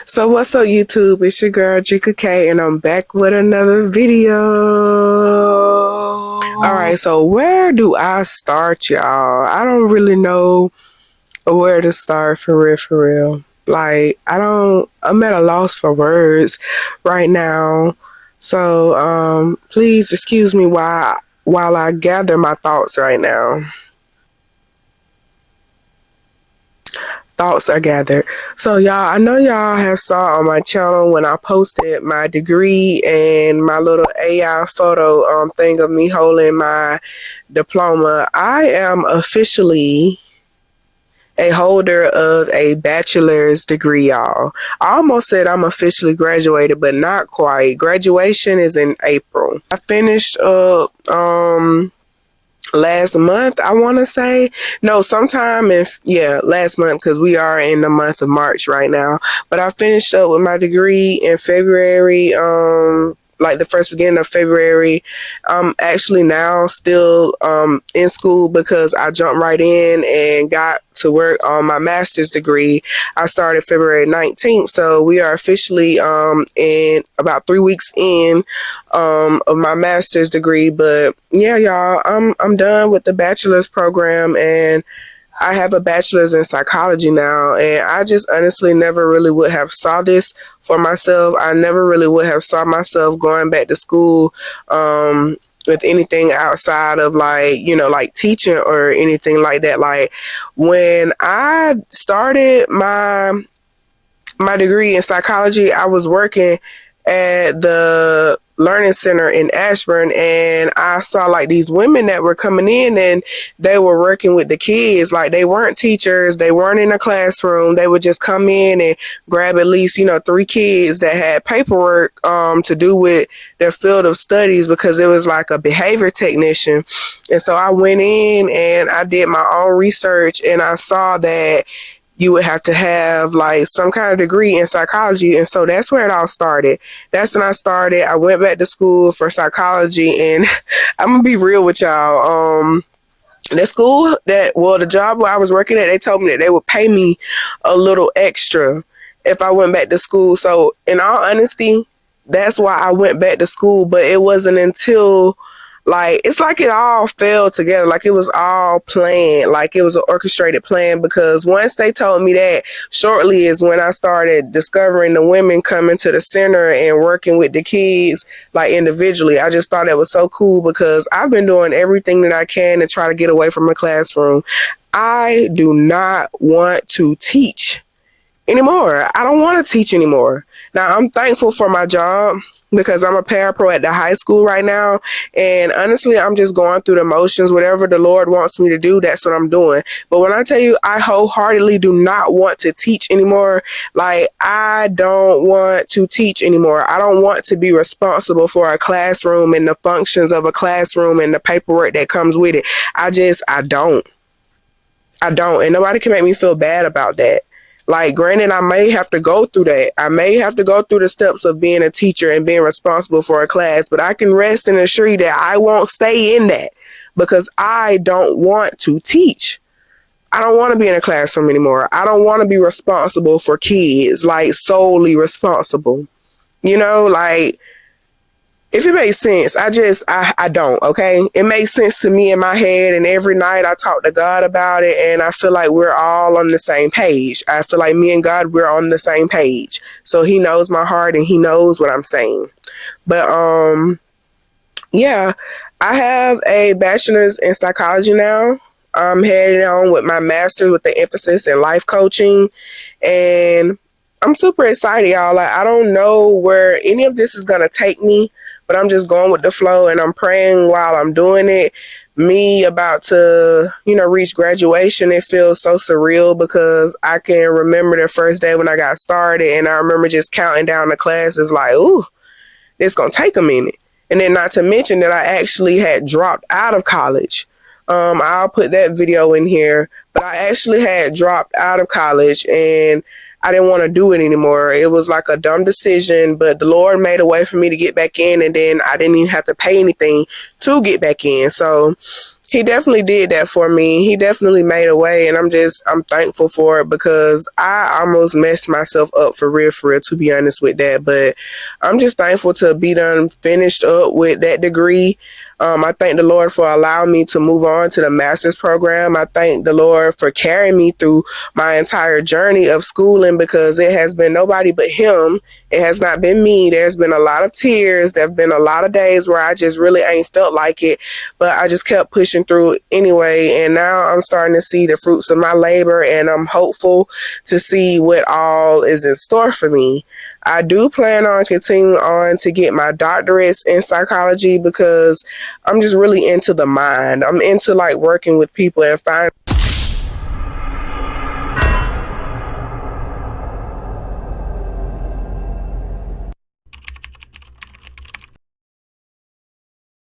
So what's up, YouTube? It's your girl Drika K, and I'm back with another video. Alright, so where do I start, y'all? I don't really know where to start, for real. Like, I'm at a loss for words right now. So please excuse me while I gather my thoughts right now. Thoughts are gathered. So y'all, I know y'all have saw on my channel when I posted my degree and my little AI photo thing of me holding my diploma. I am officially a holder of a bachelor's degree, y'all. I almost said I'm officially graduated, but not quite. Graduation is in April. I finished up last month, I want to say. No, sometime last month, because we are in the month of March right now. But I finished up with my degree in February, like the first beginning of February. I'm actually now still in school because I jumped right in and got to work on my master's degree. I started February 19th, so we are officially in about 3 weeks in of my master's degree. But yeah, y'all, I'm done with the bachelor's program, and I have a bachelor's in psychology now, and I just honestly never really would have saw this for myself. I never really would have saw myself going back to school with anything outside of like teaching or anything like that. Like, when I started my degree in psychology, I was working at the Learning Center in Ashburn, and I saw like these women that were coming in and they were working with the kids. Like, they weren't teachers, they weren't in a classroom. They would just come in and grab at least 3 kids that had paperwork to do with their field of studies, because it was like a behavior technician. And so I went in and I did my own research, and I saw that you would have to have like some kind of degree in psychology. And so that's where it all started. That's when I started. I went back to school for psychology, and I'm gonna be real with y'all. The job where I was working at, they told me that they would pay me a little extra if I went back to school. So in all honesty, that's why I went back to school. But it wasn't until it's like it all fell together. Like, it was all planned. Like, it was an orchestrated plan, because once they told me that, shortly is when I started discovering the women coming to the center and working with the kids, like, individually. I just thought it was so cool, because I've been doing everything that I can to try to get away from a classroom. I do not want to teach anymore. I don't want to teach anymore. Now, I'm thankful for my job, because I'm a parapro at the high school right now. And honestly, I'm just going through the motions. Whatever the Lord wants me to do, that's what I'm doing. But when I tell you, I wholeheartedly do not want to teach anymore. Like, I don't want to teach anymore. I don't want to be responsible for a classroom and the functions of a classroom and the paperwork that comes with it. I don't. And nobody can make me feel bad about that. Like, granted, I may have to go through that. I may have to go through the steps of being a teacher and being responsible for a class, but I can rest and assure you that I won't stay in that, because I don't want to teach. I don't want to be in a classroom anymore. I don't want to be responsible for kids, like solely responsible. Like, if it makes sense, I don't, okay? It makes sense to me in my head, and every night I talk to God about it, and I feel like we're all on the same page. I feel like me and God, we're on the same page. So he knows my heart, and he knows what I'm saying. But, yeah, I have a bachelor's in psychology now. I'm heading on with my master's with the emphasis in life coaching, and I'm super excited, y'all. Like, I don't know where any of this is going to take me, but I'm just going with the flow, and I'm praying while I'm doing it. Me about to, reach graduation, it feels so surreal, because I can remember the first day when I got started, and I remember just counting down the classes like, ooh, it's going to take a minute. And then not to mention that I actually had dropped out of college. I'll put that video in here, but I actually had dropped out of college, and I didn't want to do it anymore. It was like a dumb decision, but the Lord made a way for me to get back in, and then I didn't even have to pay anything to get back in. So he definitely did that for me. He definitely made a way, and I'm thankful for it, because I almost messed myself up for real, to be honest with that. But I'm just thankful to be done finished up with that degree. I thank the Lord for allowing me to move on to the master's program. I thank the Lord for carrying me through my entire journey of schooling, because it has been nobody but him. It has not been me. There's been a lot of tears. There have been a lot of days where I just really ain't felt like it, but I just kept pushing through anyway. And now I'm starting to see the fruits of my labor, and I'm hopeful to see what all is in store for me. I do plan on continuing on to get my doctorates in psychology, because I'm just really into the mind. I'm into like working with people and finding